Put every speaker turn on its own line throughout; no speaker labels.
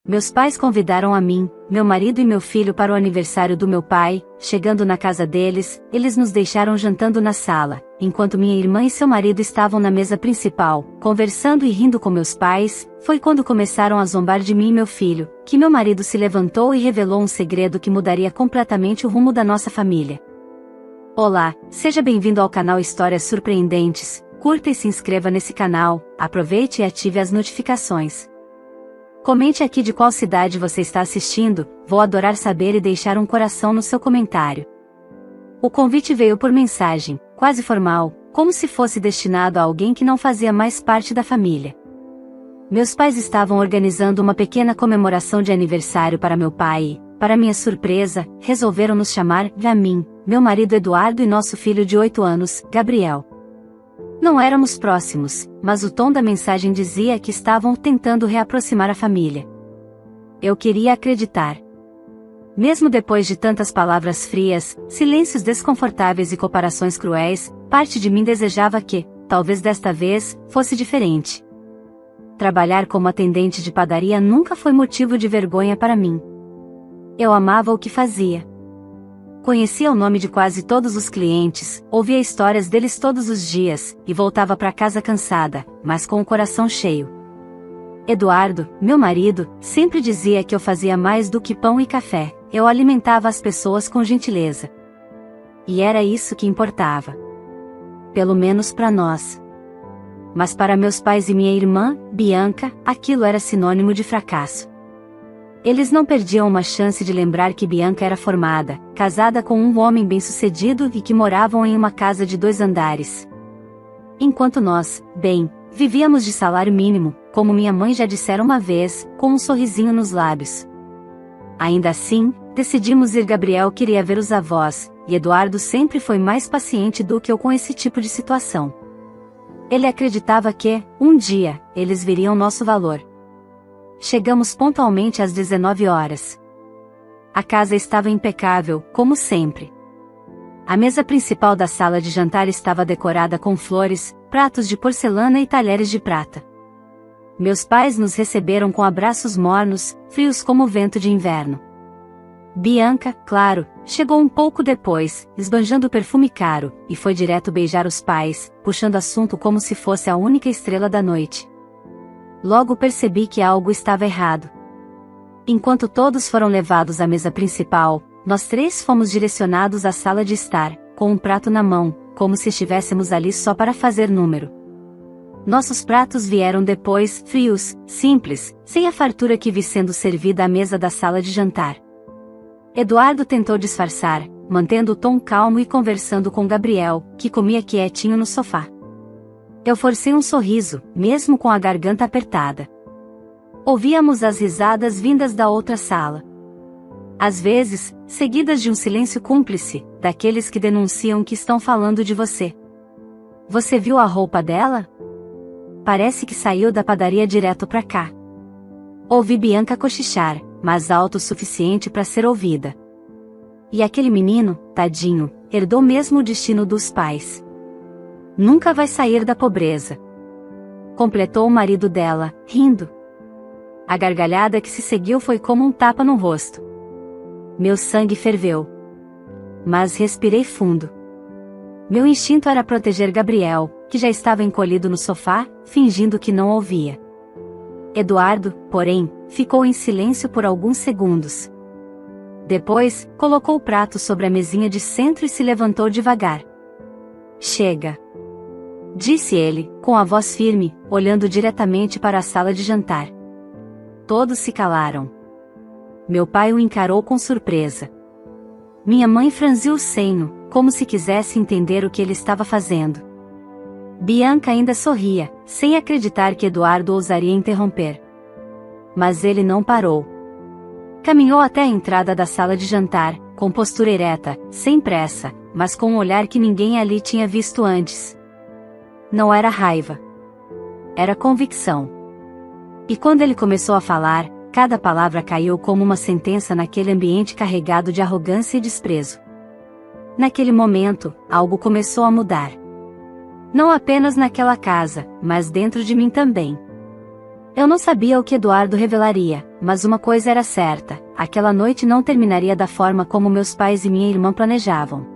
Meus pais convidaram a mim, meu marido e meu filho para o aniversário do meu pai. Chegando na casa deles, eles nos deixaram jantando na sala, enquanto minha irmã e seu marido estavam na mesa principal, conversando e rindo com meus pais. Foi quando começaram a zombar de mim e meu filho, que meu marido se levantou e revelou um segredo que mudaria completamente o rumo da nossa família. Olá, seja bem-vindo ao canal Histórias Surpreendentes. Curta e se inscreva nesse canal, aproveite e ative as notificações. Comente aqui de qual cidade você está assistindo, vou adorar saber e deixar um coração no seu comentário. O convite veio por mensagem, quase formal, como se fosse destinado a alguém que não fazia mais parte da família. Meus pais estavam organizando uma pequena comemoração de aniversário para meu pai e, para minha surpresa, resolveram nos chamar a mim, meu marido Eduardo e nosso filho de 8 anos, Gabriel. Não éramos próximos, mas o tom da mensagem dizia que estavam tentando reaproximar a família. Eu queria acreditar. Mesmo depois de tantas palavras frias, silêncios desconfortáveis e comparações cruéis, parte de mim desejava que, talvez desta vez, fosse diferente. Trabalhar como atendente de padaria nunca foi motivo de vergonha para mim. Eu amava o que fazia. Conhecia o nome de quase todos os clientes, ouvia histórias deles todos os dias, e voltava para casa cansada, mas com o coração cheio. Eduardo, meu marido, sempre dizia que eu fazia mais do que pão e café, eu alimentava as pessoas com gentileza. E era isso que importava. Pelo menos para nós. Mas para meus pais e minha irmã, Bianca, aquilo era sinônimo de fracasso. Eles não perdiam uma chance de lembrar que Bianca era formada, casada com um homem bem-sucedido e que moravam em uma casa de 2 andares. Enquanto nós, vivíamos de salário mínimo, como minha mãe já dissera uma vez, com um sorrisinho nos lábios. Ainda assim, decidimos ir. Gabriel queria ver os avós, e Eduardo sempre foi mais paciente do que eu com esse tipo de situação. Ele acreditava que, um dia, eles veriam nosso valor. Chegamos pontualmente às 19 horas. A casa estava impecável, como sempre. A mesa principal da sala de jantar estava decorada com flores, pratos de porcelana e talheres de prata. Meus pais nos receberam com abraços mornos, frios como o vento de inverno. Bianca, claro, chegou um pouco depois, esbanjando perfume caro, e foi direto beijar os pais, puxando assunto como se fosse a única estrela da noite. Logo percebi que algo estava errado. Enquanto todos foram levados à mesa principal, nós 3 fomos direcionados à sala de estar, com um prato na mão, como se estivéssemos ali só para fazer número. Nossos pratos vieram depois, frios, simples, sem a fartura que vi sendo servida à mesa da sala de jantar. Eduardo tentou disfarçar, mantendo o tom calmo e conversando com Gabriel, que comia quietinho no sofá. Eu forcei um sorriso, mesmo com a garganta apertada. Ouvíamos as risadas vindas da outra sala. Às vezes, seguidas de um silêncio cúmplice, daqueles que denunciam que estão falando de você. Você viu a roupa dela? Parece que saiu da padaria direto pra cá. Ouvi Bianca cochichar, mas alto o suficiente para ser ouvida. E aquele menino, tadinho, herdou mesmo o destino dos pais. Nunca vai sair da pobreza. Completou o marido dela, rindo. A gargalhada que se seguiu foi como um tapa no rosto. Meu sangue ferveu. Mas respirei fundo. Meu instinto era proteger Gabriel, que já estava encolhido no sofá, fingindo que não ouvia. Eduardo, porém, ficou em silêncio por alguns segundos. Depois, colocou o prato sobre a mesinha de centro e se levantou devagar. Chega! Disse ele, com a voz firme, olhando diretamente para a sala de jantar. Todos se calaram. Meu pai o encarou com surpresa. Minha mãe franziu o senho, como se quisesse entender o que ele estava fazendo. Bianca ainda sorria, sem acreditar que Eduardo ousaria interromper. Mas ele não parou. Caminhou até a entrada da sala de jantar, com postura ereta, sem pressa, mas com um olhar que ninguém ali tinha visto antes. Não era raiva. Era convicção. E quando ele começou a falar, cada palavra caiu como uma sentença naquele ambiente carregado de arrogância e desprezo. Naquele momento, algo começou a mudar. Não apenas naquela casa, mas dentro de mim também. Eu não sabia o que Eduardo revelaria, mas uma coisa era certa: aquela noite não terminaria da forma como meus pais e minha irmã planejavam.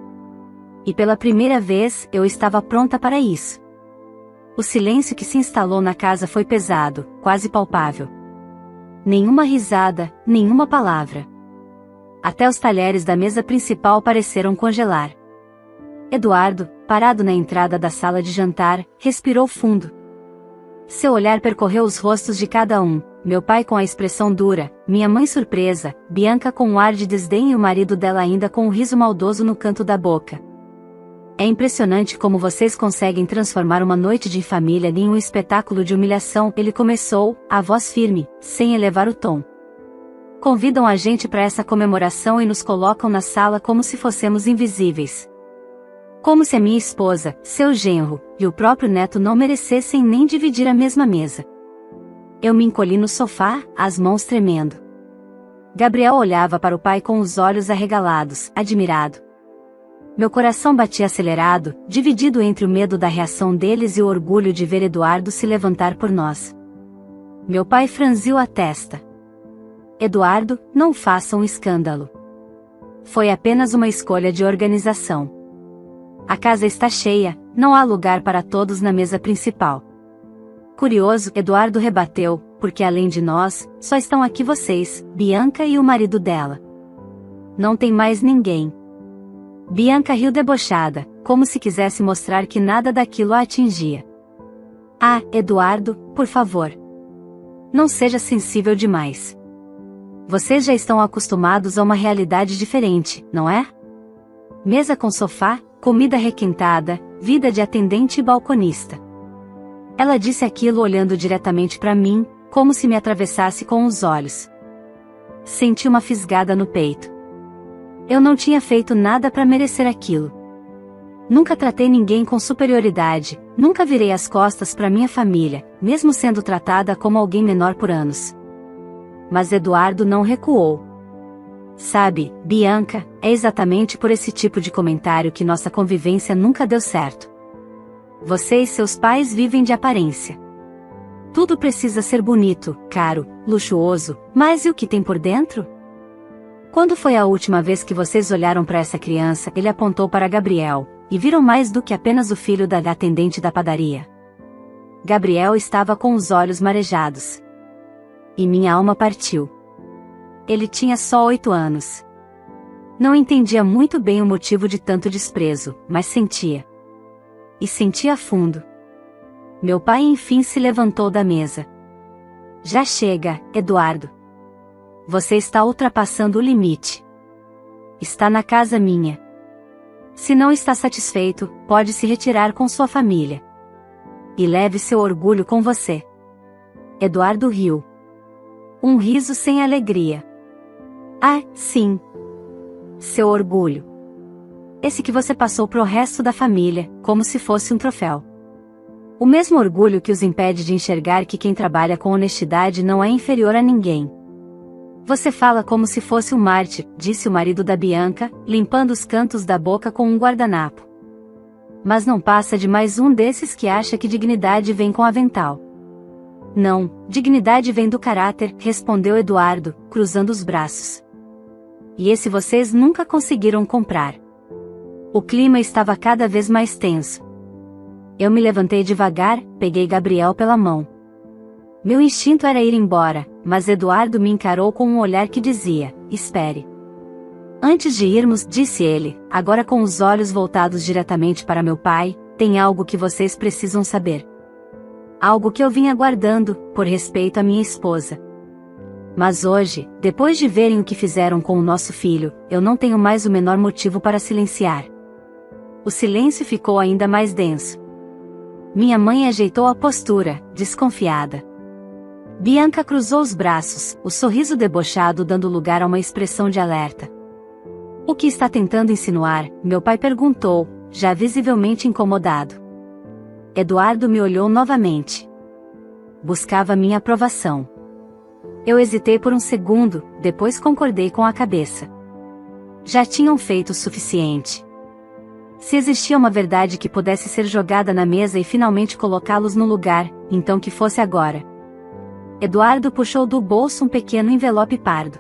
E pela primeira vez, eu estava pronta para isso. O silêncio que se instalou na casa foi pesado, quase palpável. Nenhuma risada, nenhuma palavra. Até os talheres da mesa principal pareceram congelar. Eduardo, parado na entrada da sala de jantar, respirou fundo. Seu olhar percorreu os rostos de cada um, meu pai com a expressão dura, minha mãe surpresa, Bianca com um ar de desdém e o marido dela ainda com um riso maldoso no canto da boca. É impressionante como vocês conseguem transformar uma noite de família em um espetáculo de humilhação, ele começou, a voz firme, sem elevar o tom. Convidam a gente para essa comemoração e nos colocam na sala como se fossemos invisíveis. Como se a minha esposa, seu genro, e o próprio neto não merecessem nem dividir a mesma mesa. Eu me encolhi no sofá, as mãos tremendo. Gabriel olhava para o pai com os olhos arregalados, admirado. Meu coração batia acelerado, dividido entre o medo da reação deles e o orgulho de ver Eduardo se levantar por nós. Meu pai franziu a testa. Eduardo, não faça um escândalo. Foi apenas uma escolha de organização. A casa está cheia, não há lugar para todos na mesa principal. Curioso, Eduardo rebateu, porque além de nós, só estão aqui vocês, Bianca e o marido dela. Não tem mais ninguém. Bianca riu debochada, como se quisesse mostrar que nada daquilo a atingia. Ah, Eduardo, por favor. Não seja sensível demais. Vocês já estão acostumados a uma realidade diferente, não é? Mesa com sofá, comida requentada, vida de atendente e balconista. Ela disse aquilo olhando diretamente para mim, como se me atravessasse com os olhos. Senti uma fisgada no peito. Eu não tinha feito nada para merecer aquilo. Nunca tratei ninguém com superioridade, nunca virei as costas para minha família, mesmo sendo tratada como alguém menor por anos. Mas Eduardo não recuou. Sabe, Bianca, é exatamente por esse tipo de comentário que nossa convivência nunca deu certo. Você e seus pais vivem de aparência. Tudo precisa ser bonito, caro, luxuoso, mas e o que tem por dentro? Quando foi a última vez que vocês olharam para essa criança? Ele apontou para Gabriel, e viram mais do que apenas o filho da atendente da padaria. Gabriel estava com os olhos marejados. E minha alma partiu. Ele tinha só 8 anos. Não entendia muito bem o motivo de tanto desprezo, mas sentia. E sentia fundo. Meu pai enfim se levantou da mesa. Já chega, Eduardo. Você está ultrapassando o limite. Está na casa minha. Se não está satisfeito, pode se retirar com sua família. E leve seu orgulho com você. Eduardo riu. Um riso sem alegria. Ah, sim. Seu orgulho. Esse que você passou pro resto da família, como se fosse um troféu. O mesmo orgulho que os impede de enxergar que quem trabalha com honestidade não é inferior a ninguém. Você fala como se fosse um mártir, disse o marido da Bianca, limpando os cantos da boca com um guardanapo. Mas não passa de mais um desses que acha que dignidade vem com avental. Não, dignidade vem do caráter, respondeu Eduardo, cruzando os braços. E esse vocês nunca conseguiram comprar. O clima estava cada vez mais tenso. Eu me levantei devagar, peguei Gabriel pela mão. Meu instinto era ir embora, mas Eduardo me encarou com um olhar que dizia: espere. Antes de irmos, disse ele, agora com os olhos voltados diretamente para meu pai, tem algo que vocês precisam saber. Algo que eu vinha guardando, por respeito à minha esposa. Mas hoje, depois de verem o que fizeram com o nosso filho, eu não tenho mais o menor motivo para silenciar. O silêncio ficou ainda mais denso. Minha mãe ajeitou a postura, desconfiada. Bianca cruzou os braços, o sorriso debochado dando lugar a uma expressão de alerta. O que está tentando insinuar? Meu pai perguntou, já visivelmente incomodado. Eduardo me olhou novamente. Buscava minha aprovação. Eu hesitei por um segundo, depois concordei com a cabeça. Já tinham feito o suficiente. Se existia uma verdade que pudesse ser jogada na mesa e finalmente colocá-los no lugar, então que fosse agora. Eduardo puxou do bolso um pequeno envelope pardo.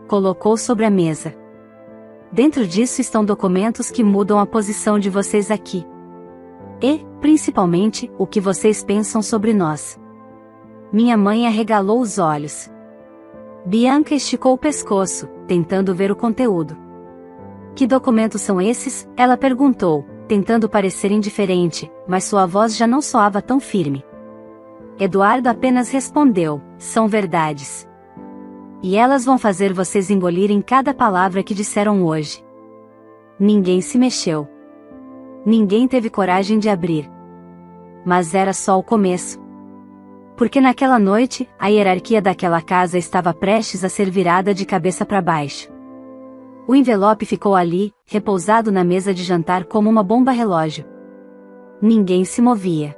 Colocou sobre a mesa. Dentro disso estão documentos que mudam a posição de vocês aqui. E, principalmente, o que vocês pensam sobre nós. Minha mãe arregalou os olhos. Bianca esticou o pescoço, tentando ver o conteúdo. Que documentos são esses? Ela perguntou, tentando parecer indiferente, mas sua voz já não soava tão firme. Eduardo apenas respondeu, são verdades. E elas vão fazer vocês engolirem cada palavra que disseram hoje. Ninguém se mexeu. Ninguém teve coragem de abrir. Mas era só o começo. Porque naquela noite, a hierarquia daquela casa estava prestes a ser virada de cabeça para baixo. O envelope ficou ali, repousado na mesa de jantar como uma bomba relógio. Ninguém se movia.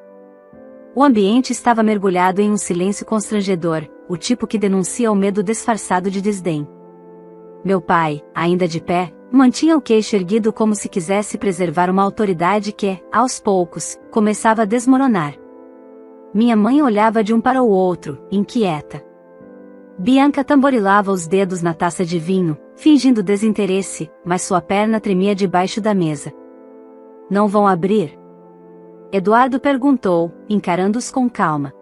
O ambiente estava mergulhado em um silêncio constrangedor, o tipo que denuncia o medo disfarçado de desdém. Meu pai, ainda de pé, mantinha o queixo erguido como se quisesse preservar uma autoridade que, aos poucos, começava a desmoronar. Minha mãe olhava de um para o outro, inquieta. Bianca tamborilava os dedos na taça de vinho, fingindo desinteresse, mas sua perna tremia debaixo da mesa. Não vão abrir? Eduardo perguntou, encarando-os com calma.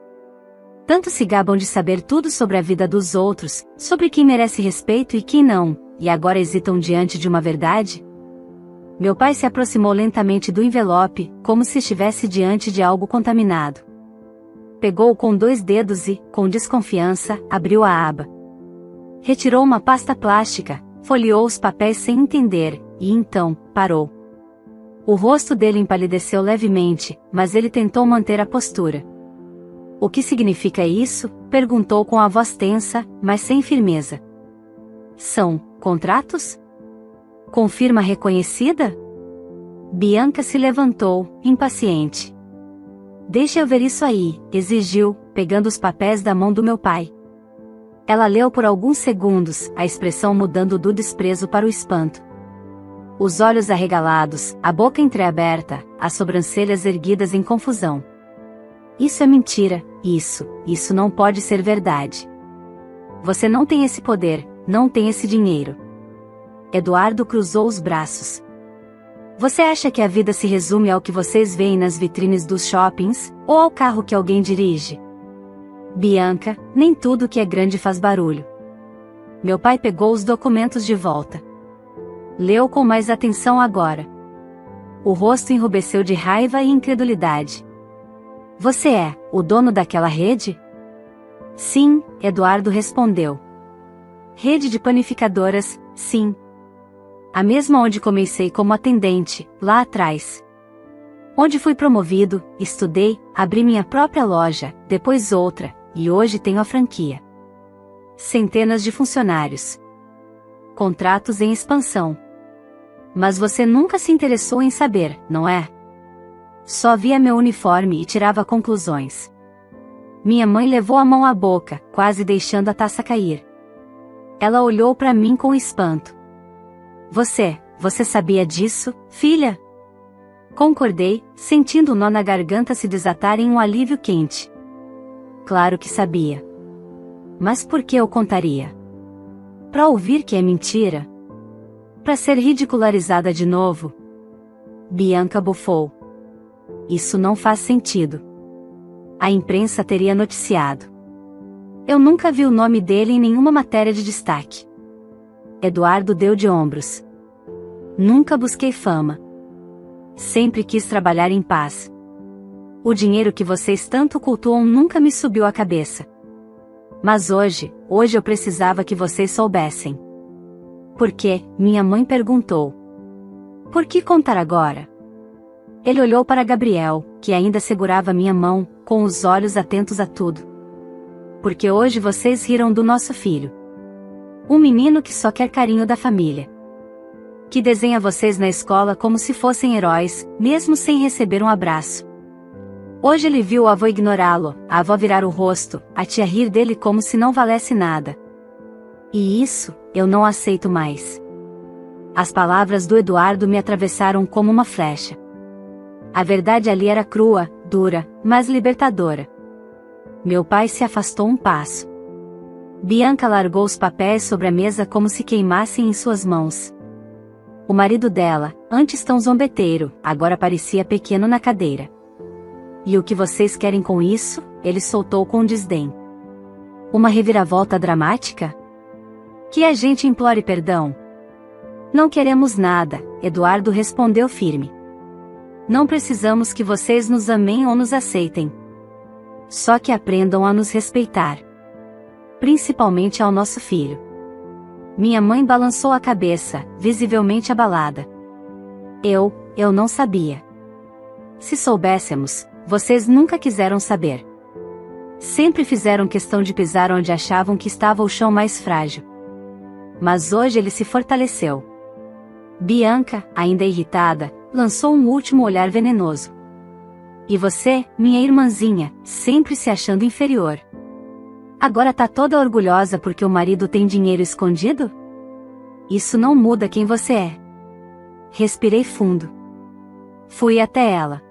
Tanto se gabam de saber tudo sobre a vida dos outros, sobre quem merece respeito e quem não, e agora hesitam diante de uma verdade? Meu pai se aproximou lentamente do envelope, como se estivesse diante de algo contaminado. Pegou-o com 2 dedos e, com desconfiança, abriu a aba. Retirou uma pasta plástica, folheou os papéis sem entender, e então, parou. O rosto dele empalideceu levemente, mas ele tentou manter a postura. O que significa isso? Perguntou com a voz tensa, mas sem firmeza. São contratos? Com firma reconhecida? Bianca se levantou, impaciente. Deixa eu ver isso aí, exigiu, pegando os papéis da mão do meu pai. Ela leu por alguns segundos, a expressão mudando do desprezo para o espanto. Os olhos arregalados, a boca entreaberta, as sobrancelhas erguidas em confusão. Isso é mentira, isso não pode ser verdade. Você não tem esse poder, não tem esse dinheiro. Eduardo cruzou os braços. Você acha que a vida se resume ao que vocês veem nas vitrines dos shoppings, ou ao carro que alguém dirige? Bianca, nem tudo que é grande faz barulho. Meu pai pegou os documentos de volta. Leu com mais atenção agora. O rosto enrubesceu de raiva e incredulidade. Você é o dono daquela rede? Sim, Eduardo respondeu. Rede de panificadoras, sim. A mesma onde comecei como atendente, lá atrás. Onde fui promovido, estudei, abri minha própria loja, depois outra, e hoje tenho a franquia. Centenas de funcionários. Contratos em expansão. Mas você nunca se interessou em saber, não é? Só via meu uniforme e tirava conclusões. Minha mãe levou a mão à boca, quase deixando a taça cair. Ela olhou para mim com espanto. Você sabia disso, filha? Concordei, sentindo o nó na garganta se desatar em um alívio quente. Claro que sabia. Mas por que eu contaria? Para ouvir que é mentira? Para ser ridicularizada de novo? Bianca bufou. Isso não faz sentido. A imprensa teria noticiado. Eu nunca vi o nome dele em nenhuma matéria de destaque. Eduardo deu de ombros. Nunca busquei fama. Sempre quis trabalhar em paz. O dinheiro que vocês tanto cultuam nunca me subiu à cabeça. Mas hoje eu precisava que vocês soubessem. Por quê? Minha mãe perguntou. Por que contar agora? Ele olhou para Gabriel, que ainda segurava minha mão, com os olhos atentos a tudo. Porque hoje vocês riram do nosso filho. Um menino que só quer carinho da família. Que desenha vocês na escola como se fossem heróis, mesmo sem receber um abraço. Hoje ele viu o avô ignorá-lo, a avó virar o rosto, a tia rir dele como se não valesse nada. E isso, eu não aceito mais. As palavras do Eduardo me atravessaram como uma flecha. A verdade ali era crua, dura, mas libertadora. Meu pai se afastou um passo. Bianca largou os papéis sobre a mesa como se queimassem em suas mãos. O marido dela, antes tão zombeteiro, agora parecia pequeno na cadeira. E o que vocês querem com isso? Ele soltou com desdém. Uma reviravolta dramática? Que a gente implore perdão. Não queremos nada, Eduardo respondeu firme. Não precisamos que vocês nos amem ou nos aceitem. Só que aprendam a nos respeitar. Principalmente ao nosso filho. Minha mãe balançou a cabeça, visivelmente abalada. Eu não sabia. Se soubéssemos, vocês nunca quiseram saber. Sempre fizeram questão de pisar onde achavam que estava o chão mais frágil. Mas hoje ele se fortaleceu. Bianca, ainda irritada, lançou um último olhar venenoso. E você, minha irmãzinha, sempre se achando inferior. Agora tá toda orgulhosa porque o marido tem dinheiro escondido? Isso não muda quem você é. Respirei fundo. Fui até ela.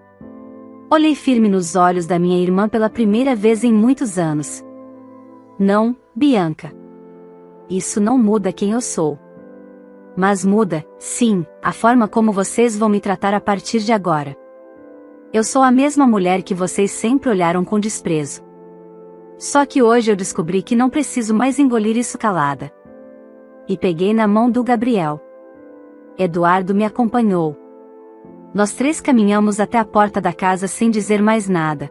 Olhei firme nos olhos da minha irmã pela primeira vez em muitos anos. Não, Bianca. Isso não muda quem eu sou. Mas muda, sim, a forma como vocês vão me tratar a partir de agora. Eu sou a mesma mulher que vocês sempre olharam com desprezo. Só que hoje eu descobri que não preciso mais engolir isso calada. E peguei na mão do Gabriel. Eduardo me acompanhou. Nós três caminhamos até a porta da casa sem dizer mais nada.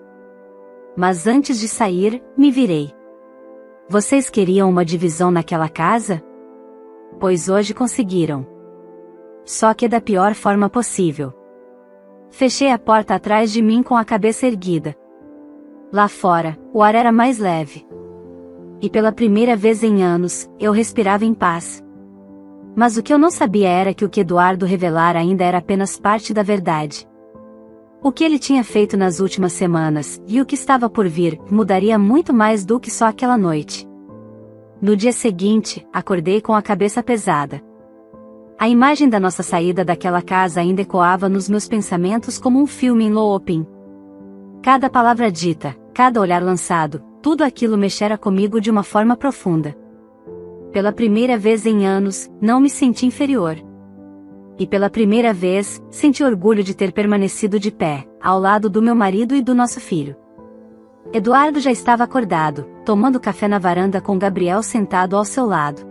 Mas antes de sair, me virei. Vocês queriam uma divisão naquela casa? Pois hoje conseguiram. Só que da pior forma possível. Fechei a porta atrás de mim com a cabeça erguida. Lá fora, o ar era mais leve. E pela primeira vez em anos, eu respirava em paz. Mas o que eu não sabia era que o que Eduardo revelara ainda era apenas parte da verdade. O que ele tinha feito nas últimas semanas, e o que estava por vir, mudaria muito mais do que só aquela noite. No dia seguinte, acordei com a cabeça pesada. A imagem da nossa saída daquela casa ainda ecoava nos meus pensamentos como um filme em looping. Cada palavra dita, cada olhar lançado, tudo aquilo mexera comigo de uma forma profunda. Pela primeira vez em anos, não me senti inferior. E pela primeira vez, senti orgulho de ter permanecido de pé, ao lado do meu marido e do nosso filho. Eduardo já estava acordado, tomando café na varanda com Gabriel sentado ao seu lado.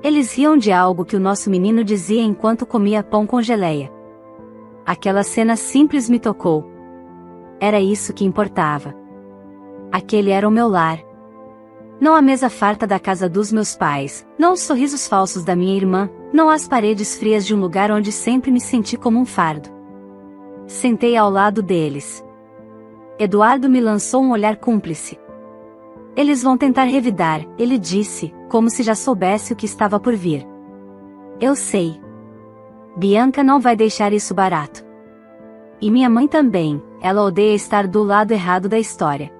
Eles riam de algo que o nosso menino dizia enquanto comia pão com geleia. Aquela cena simples me tocou. Era isso que importava. Aquele era o meu lar. Não a mesa farta da casa dos meus pais, não os sorrisos falsos da minha irmã, não as paredes frias de um lugar onde sempre me senti como um fardo. Sentei ao lado deles. Eduardo me lançou um olhar cúmplice. Eles vão tentar revidar, ele disse, como se já soubesse o que estava por vir. Eu sei. Bianca não vai deixar isso barato. E minha mãe também, ela odeia estar do lado errado da história.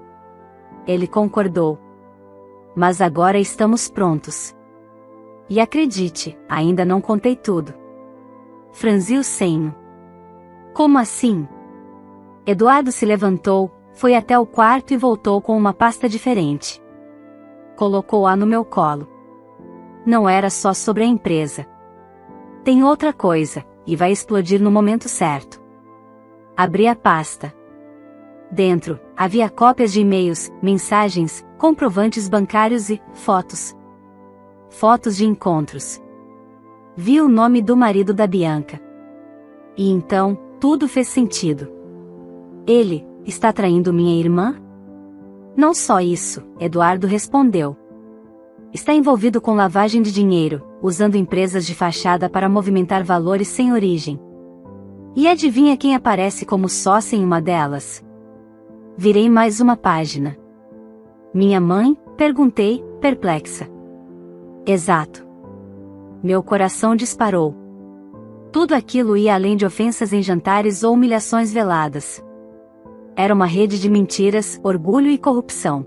Ele concordou. Mas agora estamos prontos. E acredite, ainda não contei tudo. Franzi o senho. Como assim? Eduardo se levantou, foi até o quarto e voltou com uma pasta diferente. Colocou-a no meu colo. Não era só sobre a empresa. Tem outra coisa, e vai explodir no momento certo. Abri a pasta. Dentro, havia cópias de e-mails, mensagens, comprovantes bancários e fotos. Fotos de encontros. Vi o nome do marido da Bianca. E então, tudo fez sentido. Ele está traindo minha irmã? Não só isso, Eduardo respondeu. Está envolvido com lavagem de dinheiro, usando empresas de fachada para movimentar valores sem origem. E adivinha quem aparece como sócia em uma delas? Virei mais uma página. Minha mãe? Perguntei, perplexa. Exato. Meu coração disparou. Tudo aquilo ia além de ofensas em jantares ou humilhações veladas. Era uma rede de mentiras, orgulho e corrupção.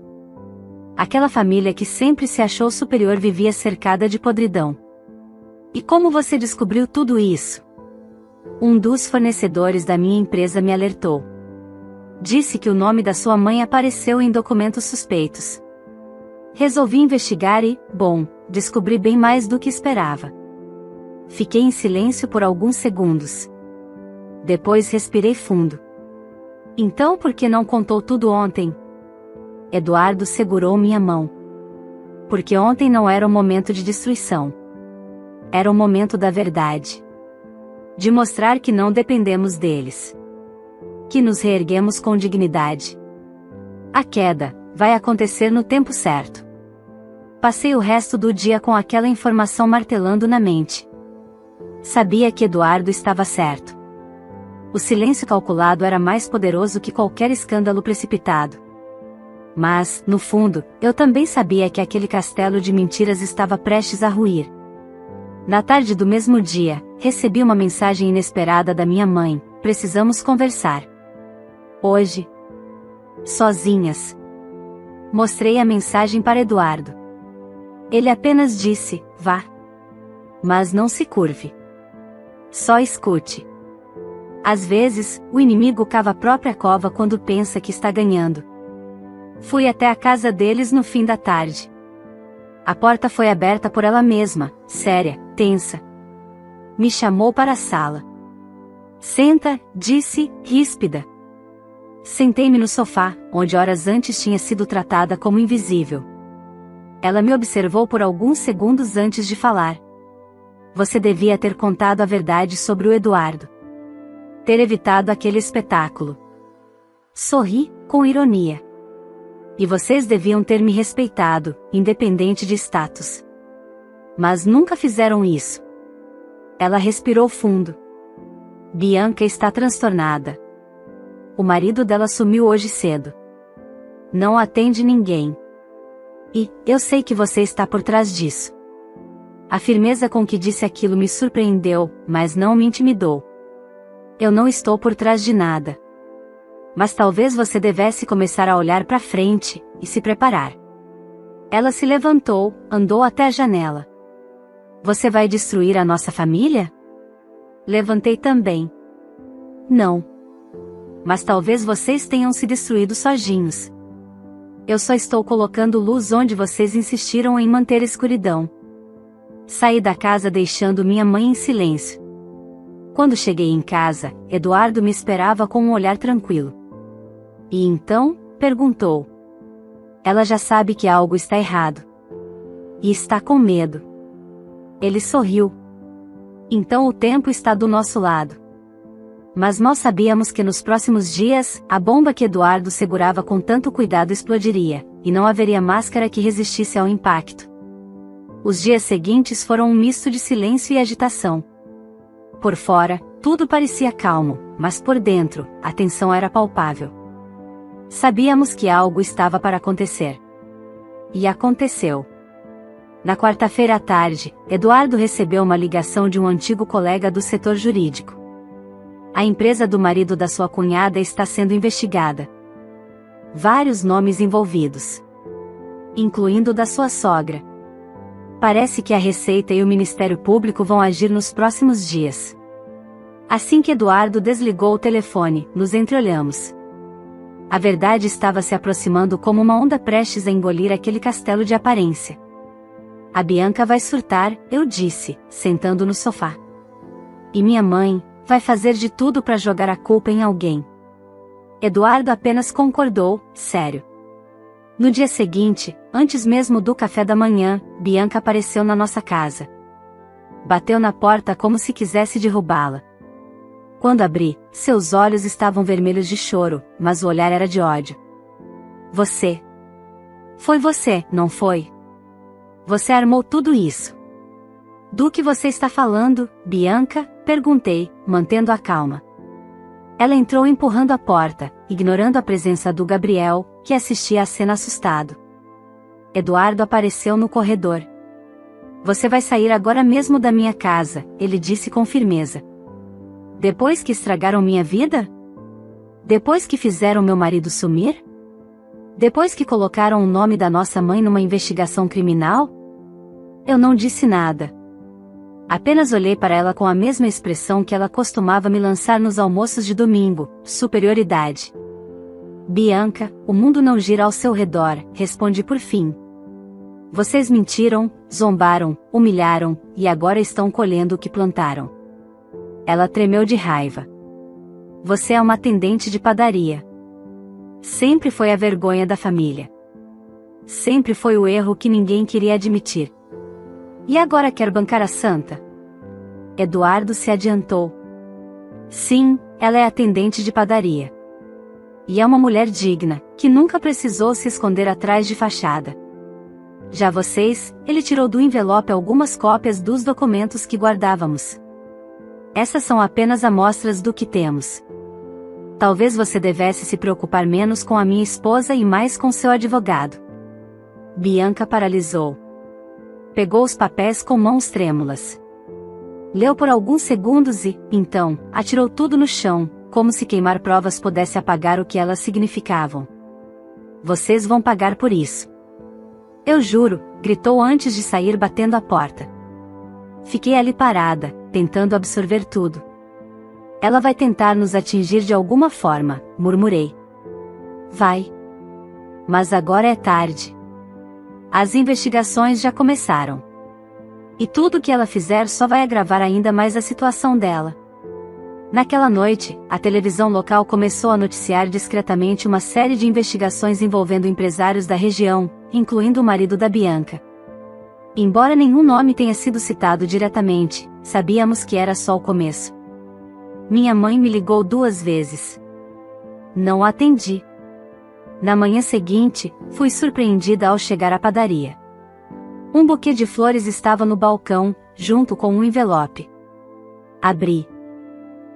Aquela família que sempre se achou superior vivia cercada de podridão. E como você descobriu tudo isso? Um dos fornecedores da minha empresa me alertou. Disse que o nome da sua mãe apareceu em documentos suspeitos. Resolvi investigar e, bom, descobri bem mais do que esperava. Fiquei em silêncio por alguns segundos. Depois respirei fundo. Então por que não contou tudo ontem? Eduardo segurou minha mão. Porque ontem não era o momento de destruição. Era o momento da verdade. De mostrar que não dependemos deles. Que nos reerguemos com dignidade. A queda vai acontecer no tempo certo. Passei o resto do dia com aquela informação martelando na mente. Sabia que Eduardo estava certo. O silêncio calculado era mais poderoso que qualquer escândalo precipitado. Mas, no fundo, eu também sabia que aquele castelo de mentiras estava prestes a ruir. Na tarde do mesmo dia, recebi uma mensagem inesperada da minha mãe: precisamos conversar. Hoje. Sozinhas. Mostrei a mensagem para Eduardo. Ele apenas disse: vá. Mas não se curve. Só escute. Às vezes, o inimigo cava a própria cova quando pensa que está ganhando. Fui até a casa deles no fim da tarde. A porta foi aberta por ela mesma, séria, tensa. Me chamou para a sala. Senta, disse, ríspida. Sentei-me no sofá, onde horas antes tinha sido tratada como invisível. Ela me observou por alguns segundos antes de falar. Você devia ter contado a verdade sobre o Eduardo. Ter evitado aquele espetáculo. Sorri, com ironia. E vocês deviam ter me respeitado, independente de status. Mas nunca fizeram isso. Ela respirou fundo. Bianca está transtornada. O marido dela sumiu hoje cedo. Não atende ninguém. E, eu sei que você está por trás disso. A firmeza com que disse aquilo me surpreendeu, mas não me intimidou. Eu não estou por trás de nada. Mas talvez você devesse começar a olhar para frente, e se preparar. Ela se levantou, andou até a janela. Você vai destruir a nossa família? Levantei também. Não. Mas talvez vocês tenham se destruído sozinhos. Eu só estou colocando luz onde vocês insistiram em manter escuridão. Saí da casa deixando minha mãe em silêncio. Quando cheguei em casa, Eduardo me esperava com um olhar tranquilo. E então? Perguntou. Ela já sabe que algo está errado. E está com medo. Ele sorriu. Então o tempo está do nosso lado. Mas mal sabíamos que nos próximos dias, a bomba que Eduardo segurava com tanto cuidado explodiria, e não haveria máscara que resistisse ao impacto. Os dias seguintes foram um misto de silêncio e agitação. Por fora, tudo parecia calmo, mas por dentro, a tensão era palpável. Sabíamos que algo estava para acontecer. E aconteceu. Na quarta-feira à tarde, Eduardo recebeu uma ligação de um antigo colega do setor jurídico. A empresa do marido da sua cunhada está sendo investigada. Vários nomes envolvidos. Incluindo o da sua sogra. Parece que a Receita e o Ministério Público vão agir nos próximos dias. Assim que Eduardo desligou o telefone, nos entreolhamos. A verdade estava se aproximando como uma onda prestes a engolir aquele castelo de aparência. A Bianca vai surtar, eu disse, sentando no sofá. E minha mãe vai fazer de tudo para jogar a culpa em alguém. Eduardo apenas concordou, sério. No dia seguinte, antes mesmo do café da manhã, Bianca apareceu na nossa casa. Bateu na porta como se quisesse derrubá-la. Quando abri, seus olhos estavam vermelhos de choro, mas o olhar era de ódio. Você. Foi você, não foi? Você armou tudo isso. Do que você está falando, Bianca? Perguntei, mantendo a calma. Ela entrou empurrando a porta, ignorando a presença do Gabriel, que assistia à cena assustado. Eduardo apareceu no corredor. Você vai sair agora mesmo da minha casa, ele disse com firmeza. Depois que estragaram minha vida? Depois que fizeram meu marido sumir? Depois que colocaram o nome da nossa mãe numa investigação criminal? Eu não disse nada. Apenas olhei para ela com a mesma expressão que ela costumava me lançar nos almoços de domingo, superioridade. Bianca, o mundo não gira ao seu redor, respondi por fim. Vocês mentiram, zombaram, humilharam, e agora estão colhendo o que plantaram. Ela tremeu de raiva. Você é uma atendente de padaria. Sempre foi a vergonha da família. Sempre foi o erro que ninguém queria admitir. E agora quer bancar a santa? Eduardo se adiantou. Sim, ela é atendente de padaria. E é uma mulher digna, que nunca precisou se esconder atrás de fachada. Já vocês, ele tirou do envelope algumas cópias dos documentos que guardávamos. Essas são apenas amostras do que temos. Talvez você devesse se preocupar menos com a minha esposa e mais com seu advogado. Bianca paralisou. Pegou os papéis com mãos trêmulas. Leu por alguns segundos e, então, atirou tudo no chão, como se queimar provas pudesse apagar o que elas significavam. Vocês vão pagar por isso. Eu juro, gritou antes de sair batendo a porta. Fiquei ali parada, tentando absorver tudo. Ela vai tentar nos atingir de alguma forma, murmurei. Vai. Mas agora é tarde. As investigações já começaram. E tudo o que ela fizer só vai agravar ainda mais a situação dela. Naquela noite, a televisão local começou a noticiar discretamente uma série de investigações envolvendo empresários da região, incluindo o marido da Bianca. Embora nenhum nome tenha sido citado diretamente, sabíamos que era só o começo. Minha mãe me ligou 2 vezes. Não atendi. Na manhã seguinte, fui surpreendida ao chegar à padaria. Um buquê de flores estava no balcão, junto com um envelope. Abri.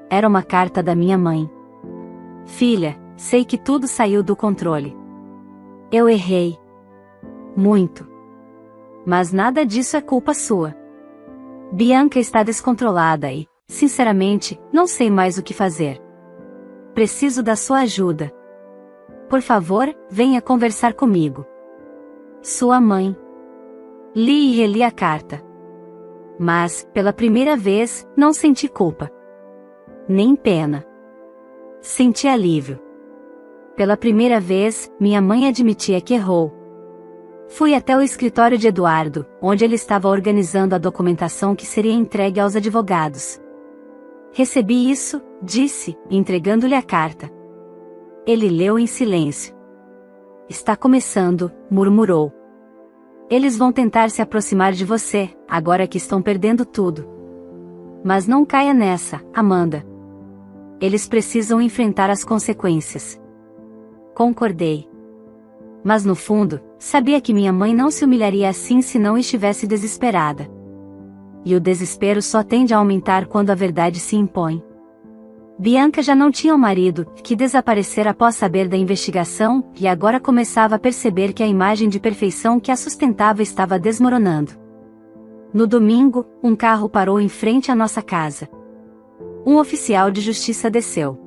Era uma carta da minha mãe. Filha, sei que tudo saiu do controle. Eu errei. Muito. Mas nada disso é culpa sua. Bianca está descontrolada e, sinceramente, não sei mais o que fazer. Preciso da sua ajuda. Por favor, venha conversar comigo. Sua mãe. Li e reli a carta. Mas, pela primeira vez, não senti culpa. Nem pena. Senti alívio. Pela primeira vez, minha mãe admitia que errou. Fui até o escritório de Eduardo, onde ele estava organizando a documentação que seria entregue aos advogados. Recebi isso, disse, entregando-lhe a carta. Ele leu em silêncio. Está começando, murmurou. Eles vão tentar se aproximar de você, agora que estão perdendo tudo. Mas não caia nessa, Amanda. Eles precisam enfrentar as consequências. Concordei. Mas no fundo, sabia que minha mãe não se humilharia assim se não estivesse desesperada. E o desespero só tende a aumentar quando a verdade se impõe. Bianca já não tinha um marido, que desaparecera após saber da investigação, e agora começava a perceber que a imagem de perfeição que a sustentava estava desmoronando. No domingo, um carro parou em frente à nossa casa. Um oficial de justiça desceu.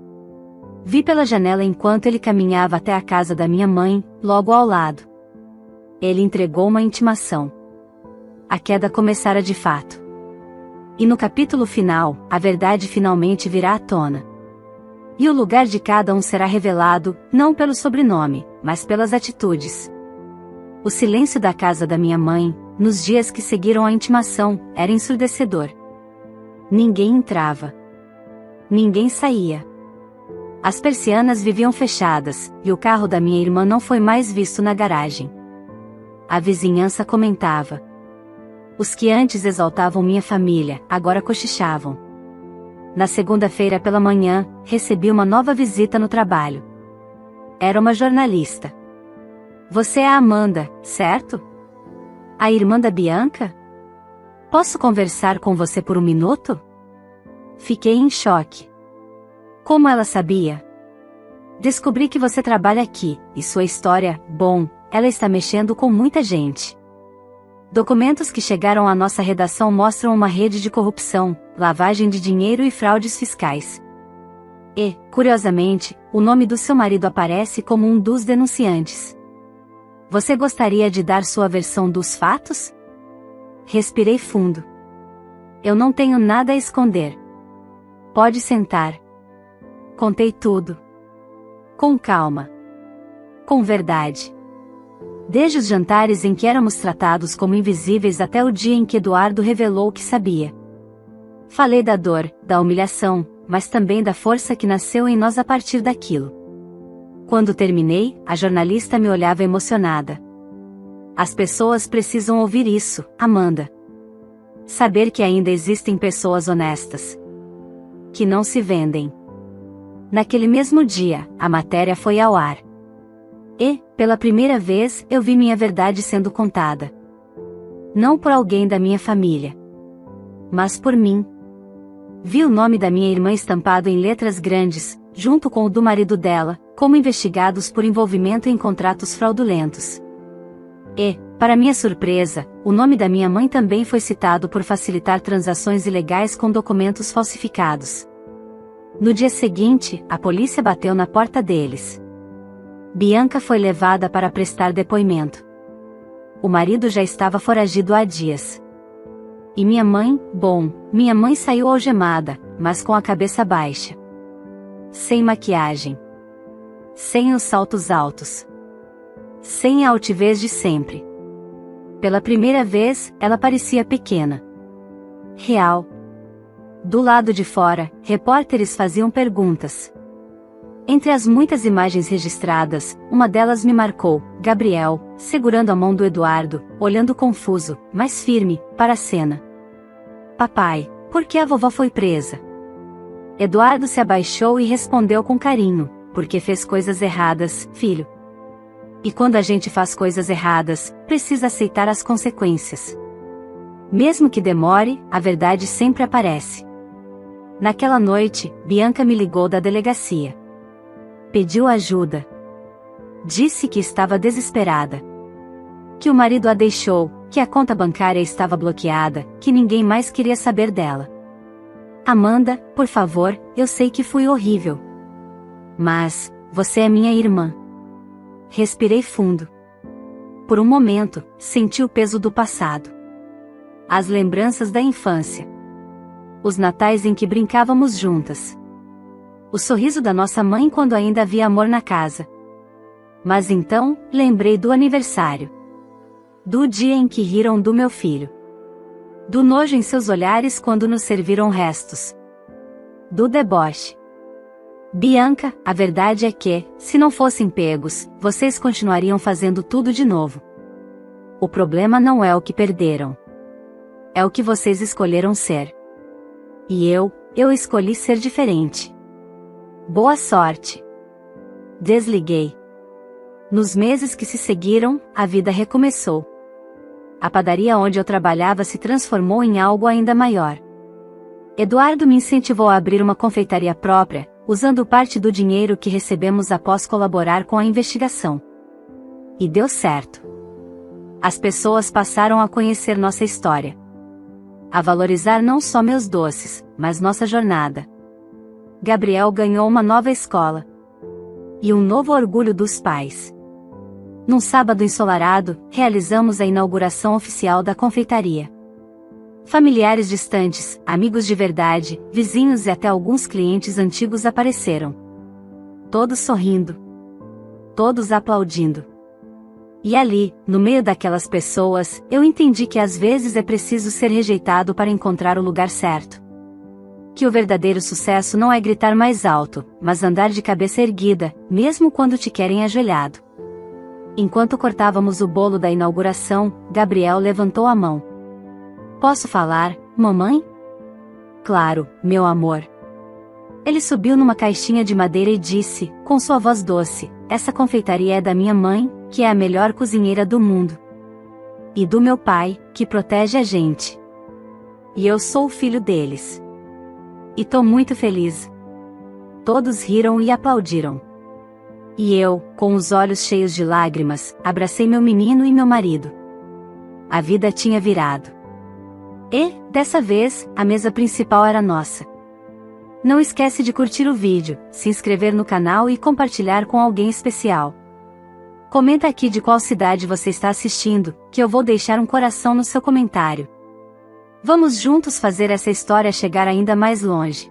Vi pela janela enquanto ele caminhava até a casa da minha mãe, logo ao lado. Ele entregou uma intimação. A queda começara de fato. E no capítulo final, a verdade finalmente virá à tona. E o lugar de cada um será revelado, não pelo sobrenome, mas pelas atitudes. O silêncio da casa da minha mãe, nos dias que seguiram a intimação, era ensurdecedor. Ninguém entrava. Ninguém saía. As persianas viviam fechadas, e o carro da minha irmã não foi mais visto na garagem. A vizinhança comentava. Os que antes exaltavam minha família, agora cochichavam. Na segunda-feira pela manhã, recebi uma nova visita no trabalho. Era uma jornalista. Você é a Amanda, certo? A irmã da Bianca? Posso conversar com você por 1 minuto? Fiquei em choque. Como ela sabia? Descobri que você trabalha aqui, e sua história, bom, ela está mexendo com muita gente. Documentos que chegaram à nossa redação mostram uma rede de corrupção, lavagem de dinheiro e fraudes fiscais. E, curiosamente, o nome do seu marido aparece como um dos denunciantes. Você gostaria de dar sua versão dos fatos? Respirei fundo. Eu não tenho nada a esconder. Pode sentar. Contei tudo. Com calma. com verdade. Desde os jantares em que éramos tratados como invisíveis até o dia em que Eduardo revelou o que sabia. Falei da dor, da humilhação, mas também da força que nasceu em nós a partir daquilo. Quando terminei, a jornalista me olhava emocionada. As pessoas precisam ouvir isso, Amanda. Saber que ainda existem pessoas honestas. Que não se vendem. Naquele mesmo dia, a matéria foi ao ar. E, pela primeira vez, eu vi minha verdade sendo contada. Não por alguém da minha família. Mas por mim. Vi o nome da minha irmã estampado em letras grandes, junto com o do marido dela, como investigados por envolvimento em contratos fraudulentos. E, para minha surpresa, o nome da minha mãe também foi citado por facilitar transações ilegais com documentos falsificados. No dia seguinte, a polícia bateu na porta deles. Bianca foi levada para prestar depoimento. O marido já estava foragido há dias. E minha mãe saiu algemada, mas com a cabeça baixa. Sem maquiagem. Sem os saltos altos. Sem a altivez de sempre. Pela primeira vez, ela parecia pequena. Real. Do lado de fora, repórteres faziam perguntas. Entre as muitas imagens registradas, uma delas me marcou, Gabriel, segurando a mão do Eduardo, olhando confuso, mas firme, para a cena. Papai, por que a vovó foi presa? Eduardo se abaixou e respondeu com carinho, porque fez coisas erradas, filho. E quando a gente faz coisas erradas, precisa aceitar as consequências. Mesmo que demore, a verdade sempre aparece. Naquela noite, Bianca me ligou da delegacia. Pediu ajuda. Disse que estava desesperada. Que o marido a deixou, que a conta bancária estava bloqueada, que ninguém mais queria saber dela. Amanda, por favor, eu sei que fui horrível. Mas, você é minha irmã. Respirei fundo. Por um momento, senti o peso do passado. As lembranças da infância. Os natais em que brincávamos juntas. O sorriso da nossa mãe quando ainda havia amor na casa. Mas então, lembrei do aniversário. Do dia em que riram do meu filho. Do nojo em seus olhares quando nos serviram restos. Do deboche. Bianca, a verdade é que, se não fossem pegos, vocês continuariam fazendo tudo de novo. O problema não é o que perderam. É o que vocês escolheram ser. E eu escolhi ser diferente. Boa sorte. Desliguei. Nos meses que se seguiram, a vida recomeçou. A padaria onde eu trabalhava se transformou em algo ainda maior. Eduardo me incentivou a abrir uma confeitaria própria, usando parte do dinheiro que recebemos após colaborar com a investigação. E deu certo. As pessoas passaram a conhecer nossa história. A valorizar não só meus doces, mas nossa jornada. Gabriel ganhou uma nova escola. E um novo orgulho dos pais. Num sábado ensolarado, realizamos a inauguração oficial da confeitaria. Familiares distantes, amigos de verdade, vizinhos e até alguns clientes antigos apareceram. Todos sorrindo. Todos aplaudindo. E ali, no meio daquelas pessoas, eu entendi que às vezes é preciso ser rejeitado para encontrar o lugar certo. Que o verdadeiro sucesso não é gritar mais alto, mas andar de cabeça erguida, mesmo quando te querem ajoelhado. Enquanto cortávamos o bolo da inauguração, Gabriel levantou a mão. Posso falar, mamãe? Claro, meu amor. Ele subiu numa caixinha de madeira e disse, com sua voz doce, essa confeitaria é da minha mãe, que é a melhor cozinheira do mundo. E do meu pai, que protege a gente. E eu sou o filho deles. E tô muito feliz. Todos riram e aplaudiram. E eu, com os olhos cheios de lágrimas, abracei meu menino e meu marido. A vida tinha virado. E, dessa vez, a mesa principal era nossa. Não esquece de curtir o vídeo, se inscrever no canal e compartilhar com alguém especial. Comenta aqui de qual cidade você está assistindo, que eu vou deixar um coração no seu comentário. Vamos juntos fazer essa história chegar ainda mais longe.